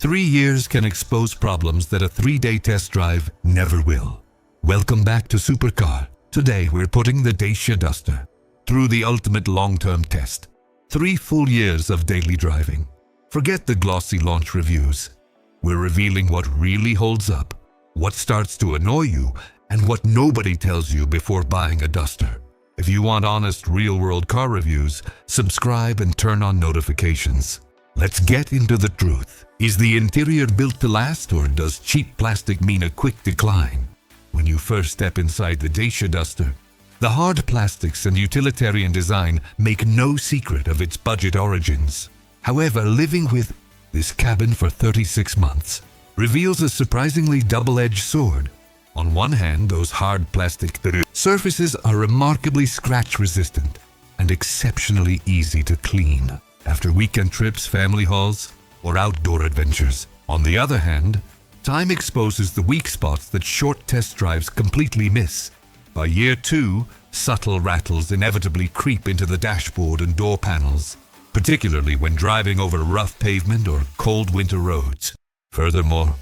3 years can expose problems that a 3-day test drive never will. Welcome back to Supercar. Today we're putting the Dacia Duster through the ultimate long-term test. 3 full years of daily driving. Forget the glossy launch reviews. We're revealing what really holds up, what starts to annoy you, and what nobody tells you before buying a Duster. If you want honest, real-world car reviews, subscribe and turn on notifications. Let's get into the truth. Is the interior built to last, or does cheap plastic mean a quick decline? When you first step inside the Dacia Duster, the hard plastics and utilitarian design make no secret of its budget origins. However, living with this cabin for 36 months reveals a surprisingly double-edged sword. On one hand, those hard plastic surfaces are remarkably scratch-resistant and exceptionally easy to clean after weekend trips, family hauls, or outdoor adventures. On the other hand, time exposes the weak spots that short test drives completely miss. By year 2, subtle rattles inevitably creep into the dashboard and door panels, particularly when driving over rough pavement or cold winter roads. Furthermore,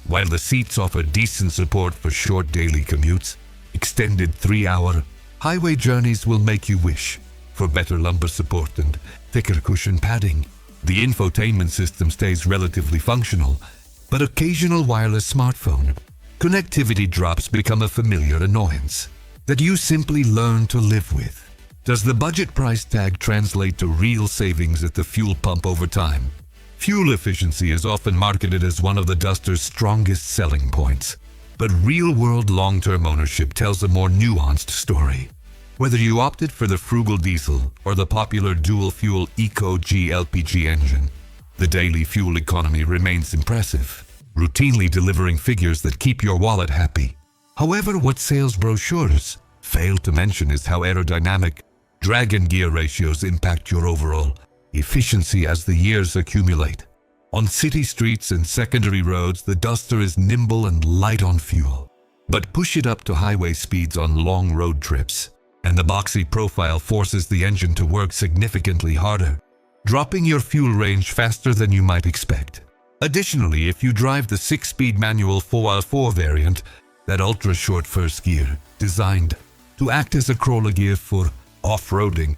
while the seats offer decent support for short daily commutes, extended 3-hour highway journeys will make you wish for better lumbar support and thicker cushion padding. The infotainment system stays relatively functional, but occasional wireless smartphone connectivity drops become a familiar annoyance that you simply learn to live with. Does the budget price tag translate to real savings at the fuel pump over time? Fuel efficiency is often marketed as one of the Duster's strongest selling points, but real-world long-term ownership tells a more nuanced story. Whether you opted for the frugal diesel or the popular dual-fuel ECO-G LPG engine, the daily fuel economy remains impressive, routinely delivering figures that keep your wallet happy. However, what sales brochures fail to mention is how aerodynamic drag and gear ratios impact your overall efficiency as the years accumulate. On city streets and secondary roads, the Duster is nimble and light on fuel. But push it up to highway speeds on long road trips, and the boxy profile forces the engine to work significantly harder, dropping your fuel range faster than you might expect. Additionally, if you drive the 6-speed manual 4x4 variant, that ultra-short first gear, designed to act as a crawler gear for off-roading,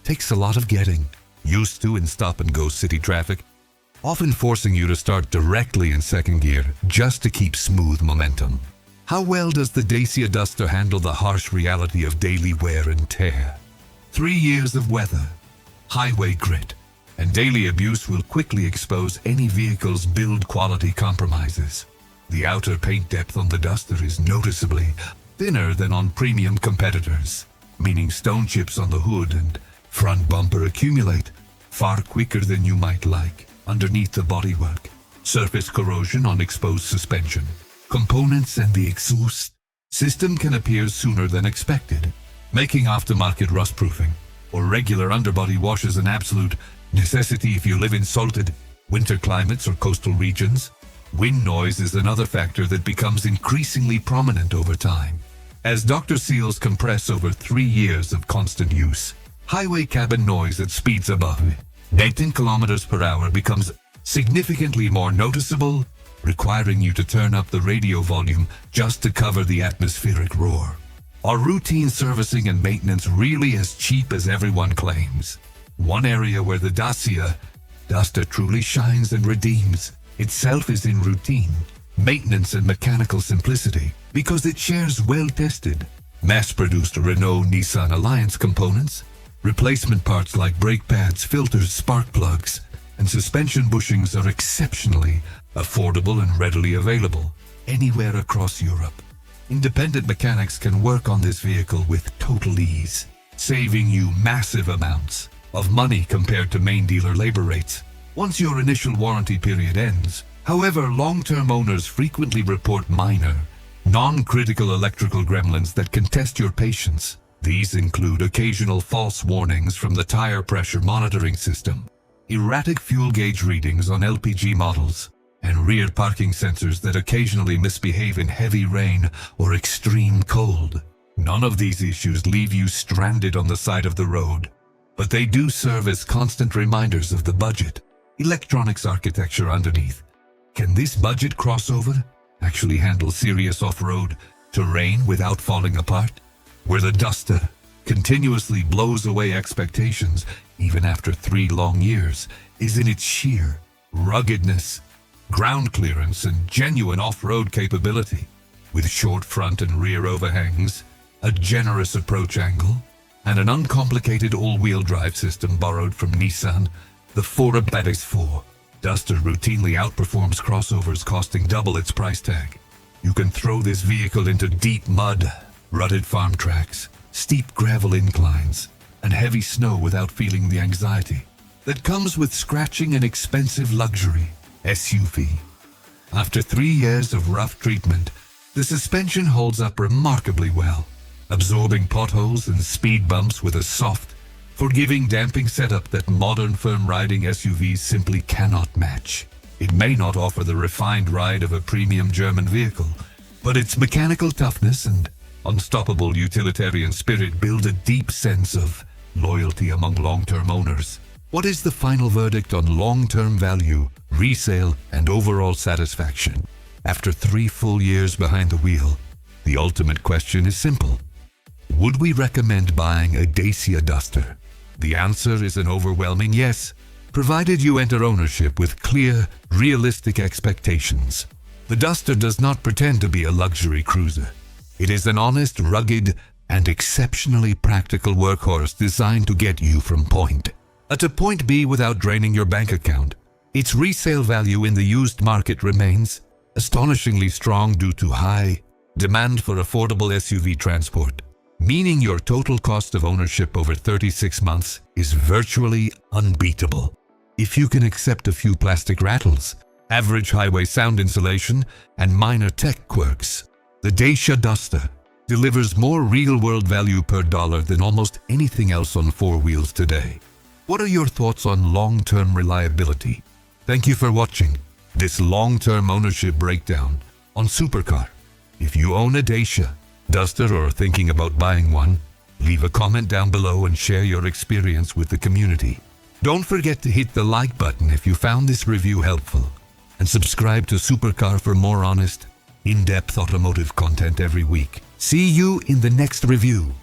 takes a lot of getting used to in stop-and-go city traffic, often forcing you to start directly in second gear just to keep smooth momentum. How well does the Dacia Duster handle the harsh reality of daily wear and tear? 3 years of weather, highway grit, and daily abuse will quickly expose any vehicle's build quality compromises. The outer paint depth on the Duster is noticeably thinner than on premium competitors, meaning stone chips on the hood and front bumper accumulate far quicker than you might like underneath the bodywork. Surface corrosion on exposed suspension, components, and the exhaust system can appear sooner than expected, making aftermarket rust-proofing or regular underbody washes an absolute necessity if you live in salted winter climates or coastal regions. Wind noise is another factor that becomes increasingly prominent over time. As Dr. Seals compress over 3 years of constant use, highway cabin noise at speeds above 19 km per hour becomes significantly more noticeable, requiring you to turn up the radio volume just to cover the atmospheric roar. Are routine servicing and maintenance really as cheap as everyone claims? One area where the Dacia Duster truly shines and redeems itself is in routine maintenance and mechanical simplicity, because it shares well-tested, mass-produced Renault-Nissan Alliance components. Replacement parts like brake pads, filters, spark plugs, and suspension bushings are exceptionally affordable and readily available anywhere across Europe. Independent mechanics can work on this vehicle with total ease, saving you massive amounts of money compared to main dealer labor rates once your initial warranty period ends. However, long-term owners frequently report minor, non-critical electrical gremlins that can test your patience. These include occasional false warnings from the tire pressure monitoring system, erratic fuel gauge readings on LPG models, and rear parking sensors that occasionally misbehave in heavy rain or extreme cold. None of these issues leave you stranded on the side of the road, but they do serve as constant reminders of the budget electronics architecture underneath. Can this budget crossover actually handle serious off-road terrain without falling apart? Where the Duster continuously blows away expectations even after 3 long years is in its sheer ruggedness, ground clearance, and genuine off-road capability. With short front and rear overhangs, a generous approach angle, and an uncomplicated all-wheel drive system borrowed from Nissan, the 4x4 Duster routinely outperforms crossovers costing double its price tag. You can throw this vehicle into deep mud, rutted farm tracks, steep gravel inclines, and heavy snow without feeling the anxiety that comes with scratching an expensive luxury SUV. After 3 years of rough treatment, the suspension holds up remarkably well, absorbing potholes and speed bumps with a soft, forgiving damping setup that modern firm-riding SUVs simply cannot match. It may not offer the refined ride of a premium German vehicle, but its mechanical toughness and unstoppable utilitarian spirit build a deep sense of loyalty among long-term owners. What is the final verdict on long-term value, resale, and overall satisfaction? After 3 full years behind the wheel, the ultimate question is simple. Would we recommend buying a Dacia Duster? The answer is an overwhelming yes, provided you enter ownership with clear, realistic expectations. The Duster does not pretend to be a luxury cruiser. It is an honest, rugged, and exceptionally practical workhorse designed to get you from point A to point B without draining your bank account. Its resale value in the used market remains astonishingly strong due to high demand for affordable SUV transport, meaning your total cost of ownership over 36 months is virtually unbeatable. If you can accept a few plastic rattles, average highway sound insulation, and minor tech quirks, the Dacia Duster delivers more real-world value per dollar than almost anything else on 4 wheels today. What are your thoughts on long-term reliability? Thank you for watching this long-term ownership breakdown on Supercar. If you own a Dacia Duster or are thinking about buying one, leave a comment down below and share your experience with the community. Don't forget to hit the like button if you found this review helpful, and subscribe to Supercar for more honest, in-depth automotive content every week. See you in the next review.